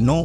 9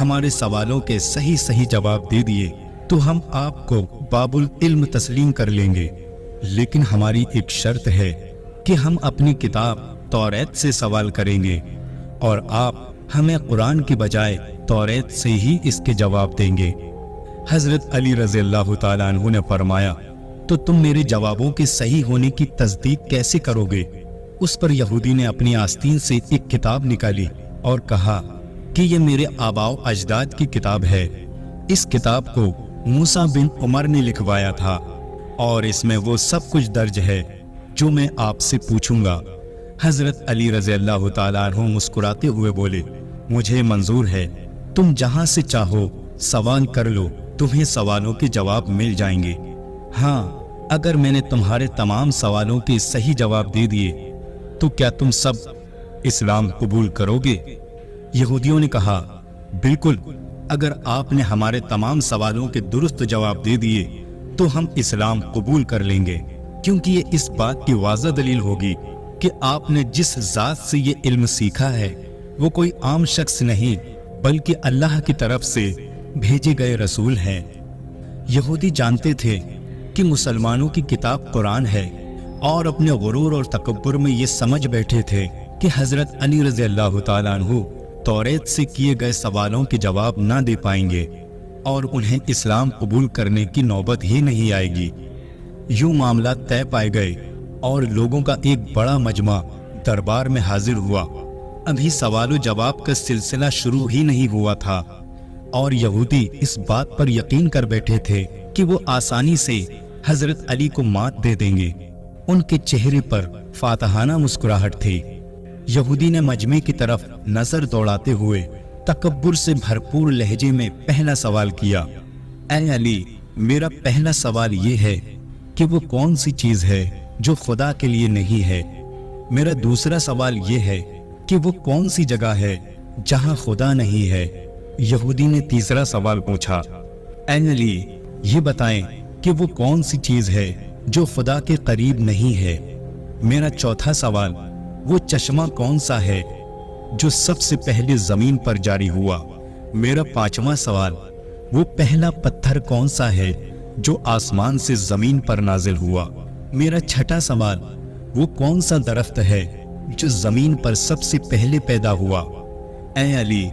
ہمارے سوالوں کے صحیح جواب دے دیے تو ہم آپ کو باب العلم تسلیم کر لیں گے، لیکن ہماری ایک شرط ہے کہ ہم اپنی کتاب توریت سے سوال کریں گے اور آپ ہمیں قرآن کی بجائے توریت سے ہی اس کے جواب دیں گے۔ حضرت علی رضی اللہ تعالیٰ عنہ نے فرمایا، تو تم میرے جوابوں کے صحیح ہونے کی تصدیق کیسے کرو گے؟ اس پر یہودی نے اپنی آستین سے ایک کتاب نکالی اور کہا کہ یہ میرے آباء و اجداد کی کتاب ہے۔ اس کتاب کو موسیٰ بن عمر نے لکھوایا تھا اور اس میں وہ سب کچھ درج ہے جو میں آپ سے پوچھوں گا۔ حضرت علی رضی اللہ تعالیٰ عنہ مسکراتے ہوئے بولے، مجھے منظور ہے، تم جہاں سے چاہو سوال کر لو، تمہیں سوالوں کے جواب مل جائیں گے۔ ہاں، اگر میں نے تمہارے تمام سوالوں کے صحیح جواب دے دیے تو کیا تم سب اسلام قبول کرو گے؟ یہودیوں نے کہا، بالکل، اگر آپ نے ہمارے تمام سوالوں کے درست جواب دے دیے تو ہم اسلام قبول کر لیں گے، کیونکہ یہ اس بات کی واضح دلیل ہوگی کہ آپ نے جس ذات سے یہ علم سیکھا ہے وہ کوئی عام شخص نہیں بلکہ اللہ کی طرف سے بھیجے گئے رسول ہیں۔ یہودی جانتے تھے کہ مسلمانوں کی کتاب قرآن ہے اور اپنے غرور اور تکبر میں یہ سمجھ بیٹھے تھے کہ حضرت علی رضی اللہ تعالیٰ عنہ توریت سے کیے گئے سوالوں کے جواب نہ دے پائیں گے اور انہیں اسلام قبول کرنے کی نوبت ہی نہیں آئے گی۔ یوں معاملات طے پائے گئے اور لوگوں کا ایک بڑا مجمع دربار میں حاضر ہوا۔ ابھی سوال و جواب کا سلسلہ شروع ہی نہیں ہوا تھا اور یہودی اس بات پر یقین کر بیٹھے تھے کہ وہ آسانی سے حضرت علی کو مات دے دیں گے۔ ان کے چہرے پر فاتحانہ مسکراہٹ تھی۔ یہودی نے مجمع کی طرف نظر دوڑاتے ہوئے تکبر سے بھرپور لہجے میں پہلا سوال کیا، اے علی، میرا پہلا سوال یہ ہے کہ وہ کون سی چیز ہے جو خدا کے لیے نہیں ہے؟ میرا دوسرا سوال یہ ہے کہ وہ کون سی جگہ ہے جہاں خدا نہیں ہے؟ یہودی نے تیسرا سوال پوچھا، اے علی، یہ بتائیں کہ وہ کون سی چیز ہے جو خدا کے قریب نہیں ہے؟ میرا چوتھا سوال، وہ چشمہ کون سا ہے جو سب سے پہلے زمین پر جاری ہوا؟ میرا پانچواں سوال، وہ پہلا پتھر کون سا ہے جو آسمان سے زمین پر نازل ہوا؟ میرا چھٹا سوال، وہ کون سا درخت ہے جو زمین پر سب سے پہلے پیدا ہوا؟ اے علی،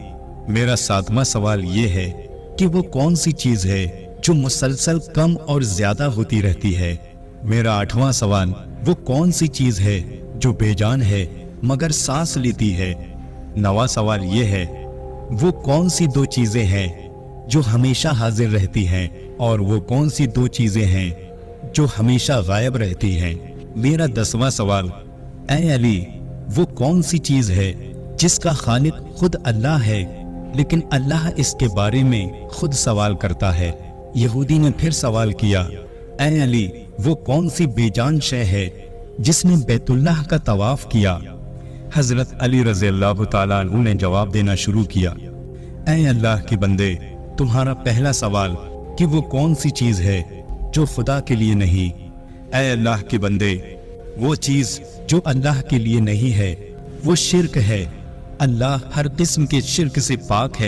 میرا ساتواں سوال یہ ہے کہ وہ کون سی چیز ہے جو مسلسل کم اور زیادہ ہوتی رہتی ہے؟ میرا آٹھواں سوال، وہ کون سی چیز ہے جو بے جان ہے مگر سانس لیتی ہے؟ نواں سوال یہ ہے، وہ کون سی دو چیزیں ہیں جو ہمیشہ حاضر رہتی ہیں اور وہ کون سی دو چیزیں ہیں جو ہمیشہ غائب رہتی ہیں؟ میرا 10واں سوال، اے علی، وہ کون سی چیز ہے جس کا خالق خود اللہ ہے لیکن اللہ اس کے بارے میں خود سوال کرتا ہے؟ یہودی نے پھر سوال کیا، اے علی، وہ کون سی بے جان شے ہے جس نے بیت اللہ کا طواف کیا؟ حضرت علی رضی اللہ تعالیٰ عنہ نے جواب دینا شروع کیا، اے اللہ کے بندے، تمہارا پہلا سوال کہ وہ کون سی چیز ہے جو خدا کے لیے نہیں؟ اے اللہ کے بندے، وہ چیز جو اللہ کے لیے نہیں ہے وہ شرک ہے۔ اللہ ہر قسم کے شرک سے پاک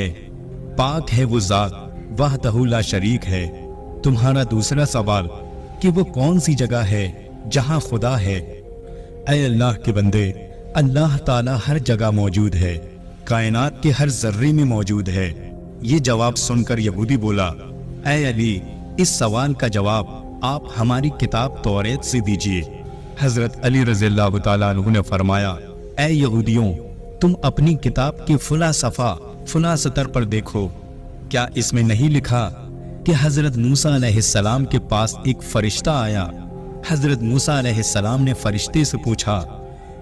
ہے وہ ذات وحدہ لا شریک ہے۔ تمہارا دوسرا سوال کہ وہ کون سی جگہ ہے جہاں خدا ہے؟ اے اللہ کے بندے، اللہ تعالی ہر جگہ موجود ہے، کائنات کے ہر ذرے میں موجود ہے۔ یہ جواب سن کر یہودی بولا، اے علی، اس سوال کا جواب آپ ہماری کتاب توریت سے دیجیے۔ حضرت علی رضی اللہ تعالیٰ عنہ نے فرمایا، اے یہودیوں، تم اپنی کتاب کے فلاں صفحہ فلاں سطر پر دیکھو، کیا اس میں نہیں لکھا کہ حضرت موسیٰ علیہ السلام کے پاس ایک فرشتہ آیا؟ حضرت موسیٰ علیہ السلام نے فرشتے سے پوچھا،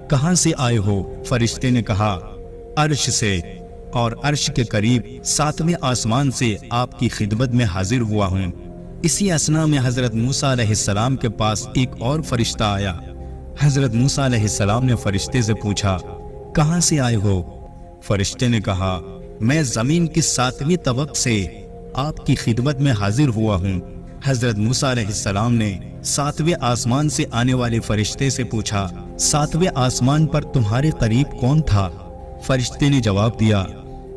کہاں سے آئے ہو؟ فرشتے نے کہا، عرش سے، اور عرش کے قریب 7ویں آسمان سے آپ کی خدمت میں حاضر ہوا ہوں۔ اسی اثنا میں حضرت موسیٰ علیہ السلام کے پاس ایک اور فرشتہ آیا۔ حضرت موسیٰ علیہ السلام نے فرشتے سے پوچھا، کہاں سے آئے ہو؟ فرشتے نے کہا، میں زمین کی 7ویں طبق سے آپ کی خدمت میں حاضر ہوا ہوں۔ حضرت موسیٰ علیہ السلام نے 7ویں آسمان سے آنے والے فرشتے سے پوچھا، 7ویں آسمان پر تمہارے قریب کون تھا؟ فرشتے نے جواب دیا،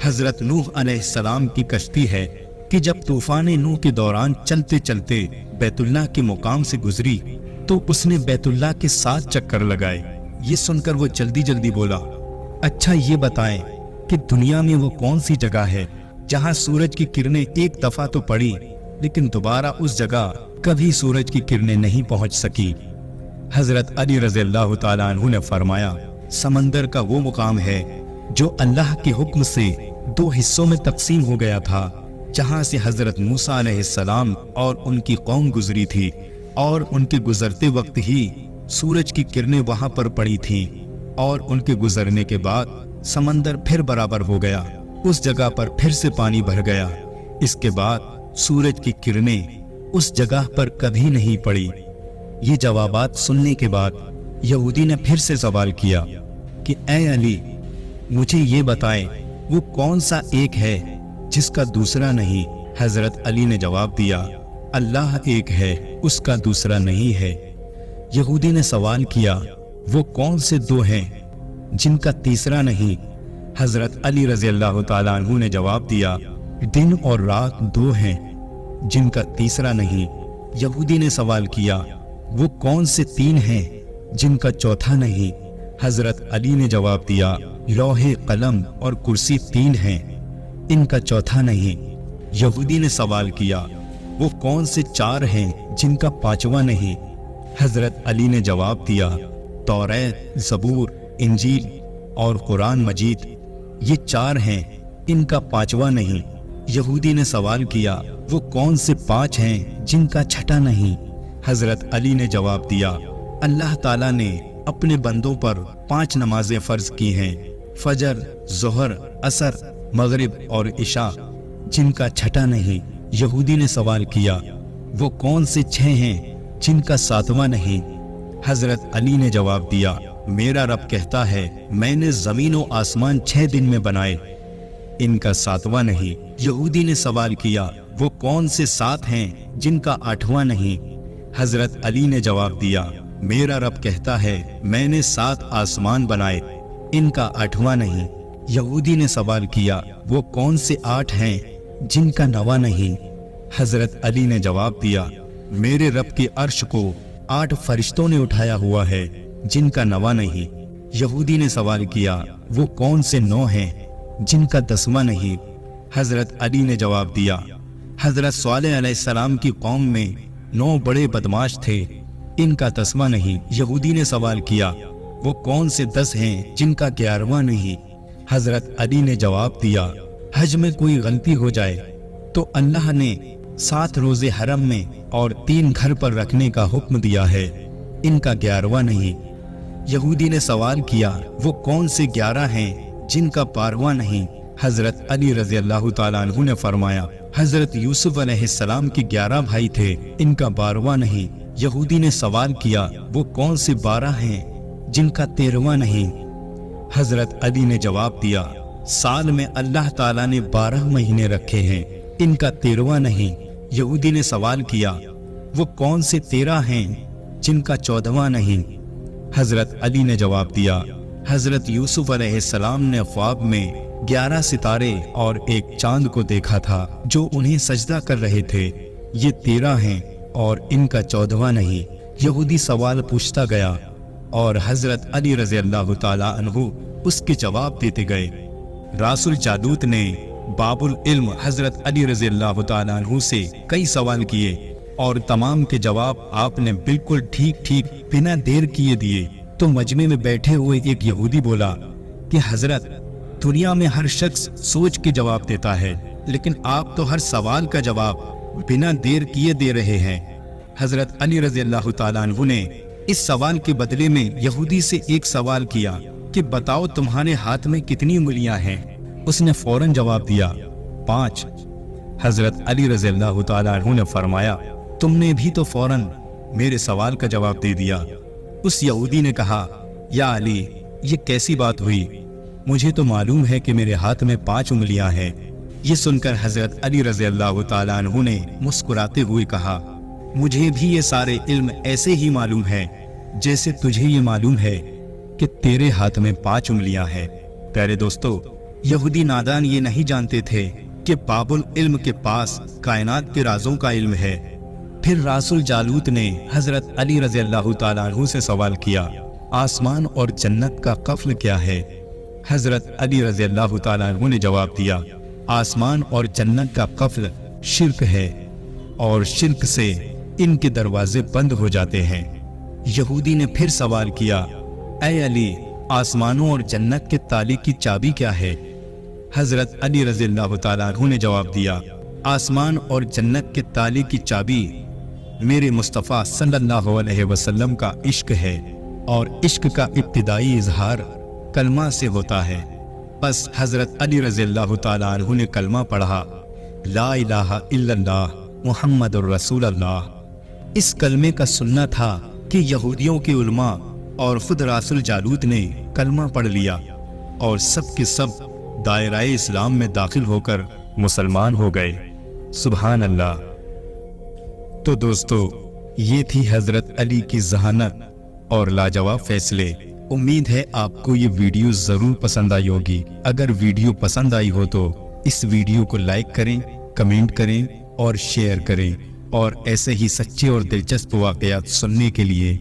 حضرت نوح علیہ السلام کی کشتی ہے کہ جب طوفان نوح کے دوران چلتے چلتے بیت اللہ کے مقام سے گزری تو اس نے بیت اللہ کے 7 چکر لگائے۔ یہ سن کر وہ جلدی جلدی بولا، اچھا یہ بتائیں کہ دنیا میں وہ کون سی جگہ ہے جہاں سورج کی کرنیں ایک دفعہ تو پڑی لیکن دوبارہ اس جگہ کبھی سورج کی کرنیں نہیں پہنچ سکی؟ حضرت علی رضی اللہ تعالیٰ عنہ نے فرمایا، سمندر کا وہ مقام ہے جو اللہ کے حکم سے 2 حصوں میں تقسیم ہو گیا تھا، جہاں سے حضرت موسیٰ علیہ السلام اور ان کی قوم گزری تھی، اور ان کے گزرتے وقت ہی سورج کی کرنیں وہاں پر پڑی تھیں، اور ان کے گزرنے کے بعد سمندر پھر برابر ہو گیا، اس جگہ پر پھر سے پانی بھر گیا۔ اس کے بعد سورج کی کرنیں اس جگہ پر کبھی نہیں پڑی۔ یہ جوابات سننے کے بعد یہودی نے پھر سے سوال کیا کہ اے علی، مجھے یہ بتائیں وہ کون سا ایک ہے جس کا دوسرا نہیں؟ حضرت علی نے جواب دیا، اللہ ایک ہے، اس کا دوسرا نہیں ہے۔ یہودی نے سوال کیا، وہ کون سے 2 ہیں جن کا تیسرا نہیں؟ حضرت علی رضی اللہ تعالیٰ عنہ نے جواب دیا، دن اور رات 2 ہیں جن کا تیسرا نہیں۔ یہودی نے سوال کیا، وہ کون سے 3 ہیں جن کا چوتھا نہیں؟ حضرت علی نے جواب دیا، لوح قلم اور کرسی 3 ہیں، ان کا چوتھا نہیں۔ یہودی نے سوال کیا، وہ کون سے 4 ہیں جن کا 5واں نہیں؟ حضرت علی نے جواب دیا، توریت، زبور، انجیل اور قرآن مجید، یہ 4 ہیں، ان کا 5واں نہیں۔ یہودی نے سوال کیا، وہ کون سے 5 ہیں جن کا 6واں نہیں؟ حضرت علی نے جواب دیا، اللہ تعالیٰ نے اپنے بندوں پر 5 نمازیں فرض کی ہیں، فجر، ظہر، عصر، مغرب اور عشاء، جن کا 6واں نہیں۔ یہودی نے سوال کیا، وہ کون سے 6 ہیں جن کا 7واں نہیں؟ حضرت علی نے جواب دیا، میرا رب کہتا ہے، میں نے زمین و آسمان 6 دن میں بنائے، ان کا 7واں نہیں۔ یہودی نے سوال کیا، وہ کون سے 7 ہیں جن کا 8واں نہیں؟ حضرت علی نے جواب دیا، میرا رب کہتا ہے، میں نے 7 آسمان بنائے، ان کا 8واں نہیں۔ یہودی نے سوال کیا، وہ کون سے 8 ہیں جن کا 9واں نہیں؟ حضرت علی نے جواب دیا، میرے رب کے عرش کو 8 فرشتوں نے اٹھایا ہوا ہے، جن کا 9واں نہیں۔ یہودی نے سوال کیا، وہ کون سے 9 ہیں جن کا 10واں نہیں؟ حضرت علی نے جواب دیا، حضرت صالح علیہ السلام کی قوم میں 9 بڑے بدماش تھے، ان کا 10واں نہیں۔ یہودی نے سوال کیا، وہ کون سے 10 ہیں جن کا 11واں نہیں؟ حضرت علی نے جواب دیا، حج میں کوئی غلطی ہو جائے تو اللہ نے 7 روزے حرم میں اور 3 گھر پر رکھنے کا حکم دیا ہے، ان کا 11واں نہیں۔ یہودی نے سوال کیا، وہ کون سے 11 ہیں جن کا 12واں نہیں؟ حضرت علی رضی اللہ تعالیٰ عنہ نے فرمایا، حضرت یوسف علیہ السلام کے 11 بھائی تھے، ان کا 12واں نہیں۔ یہودی نے سوال کیا، وہ کون سے 12 ہیں جن کا 13واں نہیں؟ حضرت علی نے جواب دیا، سال میں اللہ تعالیٰ نے 12 مہینے رکھے ہیں، ان کا 13واں نہیں۔ یہودی نے سوال کیا، وہ کون سے 13 ہیں جن کا 14واں نہیں؟ حضرت علی نے جواب دیا، حضرت یوسف علیہ السلام نے خواب میں 11 ستارے اور ایک چاند کو دیکھا تھا جو انہیں سجدہ کر رہے تھے، یہ 13 ہیں اور ان کا 14واں نہیں۔ یہودی سوال پوچھتا گیا اور حضرت علی رضی اللہ تعالیٰ عنہ اس کے جواب دیتے گئے۔ راس الجالوت نے باب العلم حضرت علی رضی اللہ تعالیٰ عنہ سے کئی سوال کیے اور تمام کے جواب آپ نے بالکل ٹھیک ٹھیک بنا دیر کیے دیے۔ تو مجمع میں بیٹھے ہوئے ایک یہودی بولا کہ حضرت، دنیا میں ہر شخص سوچ کے جواب دیتا ہے، لیکن آپ تو ہر سوال کا جواب بنا دیر کیے دے رہے ہیں۔ حضرت علی رضی اللہ تعالیٰ عنہ نے اس سوال کے بدلے میں یہودی سے ایک سوال کیا کہ بتاؤ تمہارے ہاتھ میں کتنی انگلیاں ہیں؟ اس نے فوراً جواب دیا، 5۔ حضرت علی رضی اللہ تعالیٰ عنہ نے فرمایا، تم نے بھی تو فوراً میرے سوال کا جواب دے دیا۔ اس یہودی نے کہا، یا علی، یہ کیسی بات ہوئی؟ مجھے تو معلوم ہے کہ میرے ہاتھ میں 5 انگلیاں ہیں۔ یہ سن کر حضرت علی رضی اللہ تعالیٰ عنہ نے مسکراتے ہوئے کہا، مجھے بھی یہ سارے علم ایسے ہی معلوم ہے جیسے تجھے یہ معلوم ہے کہ تیرے ہاتھ میں 5 انگلیاں ہیں۔ پیارے دوستو، یہودی نادان یہ نہیں جانتے تھے کہ باب العلم کے پاس کائنات کے رازوں کا علم ہے۔ پھر راس الجالوت نے حضرت علی رضی اللہ تعالیٰ عنہ سے سوال کیا، آسمان اور جنت کا قفل کیا ہے؟ حضرت علی رضی اللہ تعالیٰ عنہ نے جواب دیا، آسمان اور جنت کا قفل شرک ہے، اور شرک سے ان کے دروازے بند ہو جاتے ہیں۔ یہودی نے پھر سوال کیا، اے علی، آسمانوں اور جنت کے تالے کی چابی کیا ہے؟ حضرت علی رضی اللہ تعالیٰ عنہ نے جواب دیا، آسمان اور جنت کے تالے کی چابی میرے مصطفیٰ صلی اللہ علیہ وسلم کا عشق ہے، اور عشق کا ابتدائی اظہار کلمہ سے ہوتا ہے۔ بس حضرت علی رضی اللہ تعالیٰ عنہ نے کلمہ پڑھا، لا الہ الا اللہ محمد الرسول اللہ۔ اس کلمے کا سننا تھا کہ یہودیوں کے علماء اور خود راس الجالوت نے کلمہ پڑھ لیا، اور سب کے سب دائرہ اسلام میں داخل ہو کر مسلمان ہو گئے۔ سبحان اللہ۔ تو دوستو، یہ تھی حضرت علی کی ذہانت اور لاجواب فیصلے۔ امید ہے آپ کو یہ ویڈیو ضرور پسند آئی ہوگی۔ اگر ویڈیو پسند آئی ہو تو اس ویڈیو کو لائک کریں، کمنٹ کریں اور شیئر کریں، اور ایسے ہی سچے اور دلچسپ واقعات سننے کے لیے